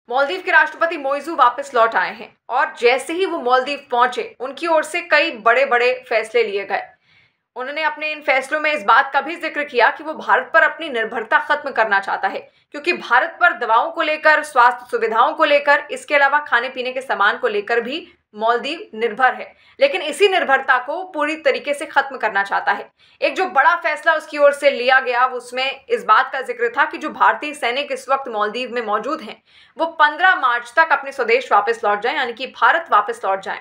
मालदीव के राष्ट्रपति मोइज़ू वापस लौट आए हैं और जैसे ही वो मालदीव पहुंचे उनकी ओर से कई बड़े बड़े फैसले लिए गए। उन्होंने अपने इन फैसलों में इस बात का भी जिक्र किया कि वो भारत पर अपनी निर्भरता खत्म करना चाहता है, क्योंकि भारत पर दवाओं को लेकर, स्वास्थ्य सुविधाओं को लेकर, इसके अलावा खाने पीने के सामान को लेकर भी मालदीव निर्भर है, लेकिन इसी निर्भरता को पूरी तरीके से खत्म करना चाहता है। एक जो बड़ा फैसला उसकी ओर से लिया गया उसमें इस बात का जिक्र था कि जो भारतीय सैनिक इस वक्त मालदीव में मौजूद हैं वो 15 मार्च तक अपने स्वदेश वापस लौट जाएं, यानी कि भारत वापस लौट जाएं।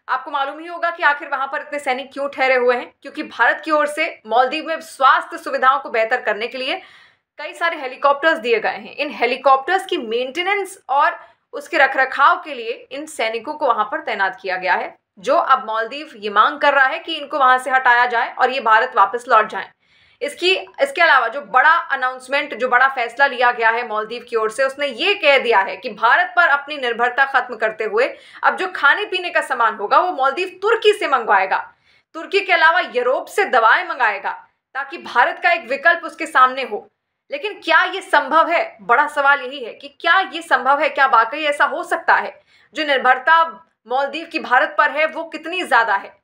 आपको मालूम ही होगा कि आखिर वहां पर इतने सैनिक क्यों ठहरे हुए हैं, क्योंकि भारत की ओर से मालदीव में स्वास्थ्य सुविधाओं को बेहतर करने के लिए कई सारे हेलीकॉप्टर्स दिए गए हैं। इन हेलीकॉप्टर्स की मेंटेनेंस और उसके रखरखाव के लिए इन सैनिकों को वहां पर तैनात किया गया है, जो अब मालदीव ये मांग कर रहा है कि इनको वहां से हटाया जाए और ये भारत वापस लौट जाएं। इसके अलावा जो बड़ा अनाउंसमेंट, जो बड़ा फैसला लिया गया है मालदीव की ओर से, उसने ये कह दिया है कि भारत पर अपनी निर्भरता खत्म करते हुए अब जो खाने पीने का सामान होगा वो मालदीव तुर्की से मंगवाएगा। तुर्की के अलावा यूरोप से दवाएं मंगाएगा ताकि भारत का एक विकल्प उसके सामने हो। लेकिन क्या ये संभव है? बड़ा सवाल यही है कि क्या ये संभव है, क्या वाकई ऐसा हो सकता है? जो निर्भरता मालदीव की भारत पर है वो कितनी ज्यादा है,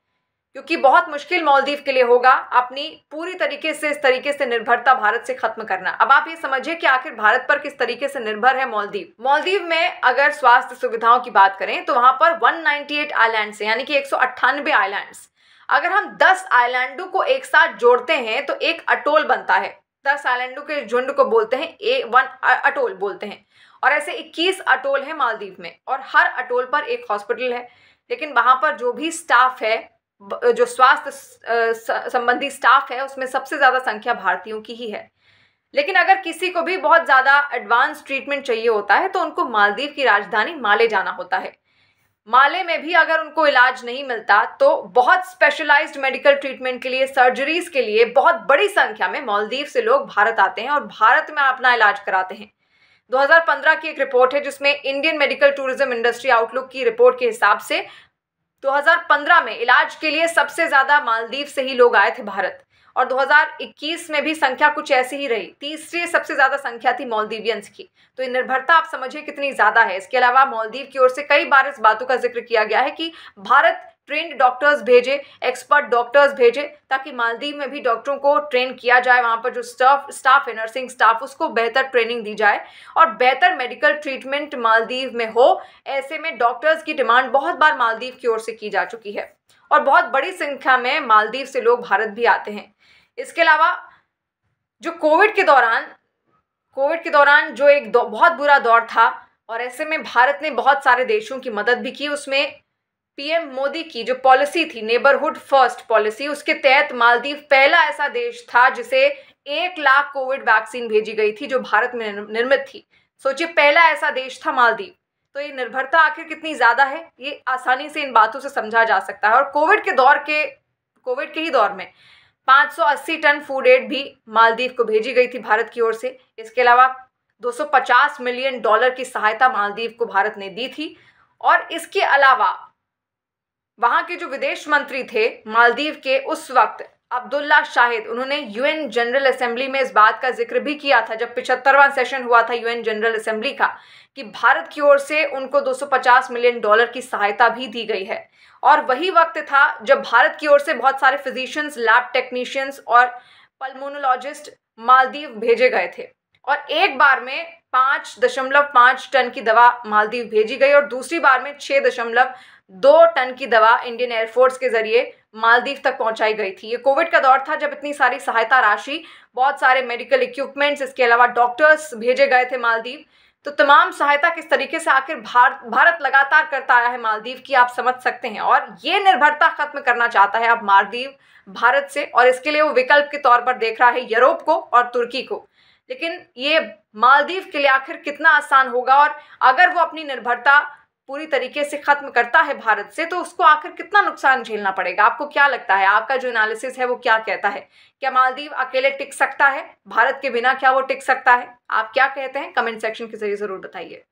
क्योंकि बहुत मुश्किल मालदीव के लिए होगा अपनी पूरी तरीके से इस तरीके से निर्भरता भारत से खत्म करना। अब आप ये समझिए कि आखिर भारत पर किस तरीके से निर्भर है मालदीव। मालदीव में अगर स्वास्थ्य सुविधाओं की बात करें तो वहां पर 198 आइलैंड्स हैं, यानी कि 198 आइलैंड्स। अगर हम 10 आइलैंडों को एक साथ जोड़ते हैं तो एक अटोल बनता है। 10 आइलैंडों के झुंड को बोलते हैं वन अटोल बोलते हैं। और ऐसे 21 अटोल है मालदीव में और हर अटोल पर एक हॉस्पिटल है। लेकिन वहां पर जो भी स्टाफ है, जो स्वास्थ्य संबंधी स्टाफ है, उसमें सबसे ज्यादा संख्या भारतीयों की ही है। लेकिन अगर किसी को भी बहुत ज्यादा एडवांस ट्रीटमेंट चाहिए होता है तो उनको मालदीव की राजधानी माले जाना होता है। माले में भी अगर उनको इलाज नहीं मिलता तो बहुत स्पेशलाइज्ड मेडिकल ट्रीटमेंट के लिए, सर्जरीज के लिए बहुत बड़ी संख्या में मालदीव से लोग भारत आते हैं और भारत में अपना इलाज कराते हैं। 2015 की एक रिपोर्ट है जिसमें Indian medical tourism industry outlook की रिपोर्ट के हिसाब से 2015 में इलाज के लिए सबसे ज्यादा मालदीव से ही लोग आए थे भारत, और 2021 में भी संख्या कुछ ऐसी ही रही। तीसरी सबसे ज्यादा संख्या थी मालदीवियंस की। तो ये निर्भरता आप समझिए कितनी ज्यादा है। इसके अलावा मालदीव की ओर से कई बार इस बातों का जिक्र किया गया है कि भारत ट्रेंड डॉक्टर्स भेजे, एक्सपर्ट डॉक्टर्स भेजे, ताकि मालदीव में भी डॉक्टरों को ट्रेन किया जाए। वहां पर जो स्टाफ है, नर्सिंग स्टाफ, उसको बेहतर ट्रेनिंग दी जाए और बेहतर मेडिकल ट्रीटमेंट मालदीव में हो। ऐसे में डॉक्टर्स की डिमांड बहुत बार मालदीव की ओर से की जा चुकी है और बहुत बड़ी संख्या में मालदीव से लोग भारत भी आते हैं। इसके अलावा जो कोविड के दौरान जो एक बहुत बुरा दौर था और ऐसे में भारत ने बहुत सारे देशों की मदद भी की। उसमें पीएम मोदी की जो पॉलिसी थी, नेबरहुड फर्स्ट पॉलिसी, उसके तहत मालदीव पहला ऐसा देश था जिसे 1 लाख कोविड वैक्सीन भेजी गई थी जो भारत में निर्मित थी। सोचिए, पहला ऐसा देश था मालदीव। तो ये निर्भरता आखिर कितनी ज्यादा है, ये आसानी से इन बातों से समझा जा सकता है। और कोविड के ही दौर में 580 टन फूड एड भी मालदीव को भेजी गई थी भारत की ओर से। इसके अलावा $250 मिलियन की सहायता मालदीव को भारत ने दी थी। और इसके अलावा वहां के जो विदेश मंत्री थे मालदीव के उस वक्त, अब्दुल्ला शाहिद, उन्होंने यूएन जनरल असेंबली में इस बात का जिक्र भी किया था जब 75वां सेशन हुआ था यूएन जनरल असेंबली का, कि भारत की ओर से उनको $250 मिलियन की सहायता भी दी गई है। और वही वक्त था जब भारत की ओर से बहुत सारे फिजिशियंस, लैब टेक्नीशियंस और पल्मोनोलॉजिस्ट मालदीव भेजे गए थे और एक बार में 5.5 टन की दवा मालदीव भेजी गई और दूसरी बार में 6.2 टन की दवा इंडियन एयरफोर्स के जरिए मालदीव तक पहुंचाई गई थी। ये कोविड का दौर था जब इतनी सारी सहायता राशि, बहुत सारे मेडिकल इक्विपमेंट्स, इसके अलावा डॉक्टर्स भेजे गए थे मालदीव। तो तमाम सहायता किस तरीके से आखिर भारत लगातार करता आया है मालदीव की, आप समझ सकते हैं। और ये निर्भरता खत्म करना चाहता है अब मालदीव भारत से, और इसके लिए वो विकल्प के तौर पर देख रहा है यूरोप को और तुर्की को। लेकिन ये मालदीव के लिए आखिर कितना आसान होगा, और अगर वो अपनी निर्भरता पूरी तरीके से खत्म करता है भारत से तो उसको आखिर कितना नुकसान झेलना पड़ेगा। आपको क्या लगता है? आपका जो एनालिसिस है वो क्या कहता है? क्या मालदीव अकेले टिक सकता है? भारत के बिना क्या वो टिक सकता है? आप क्या कहते हैं? कमेंट सेक्शन के जरिए जरूर बताइए।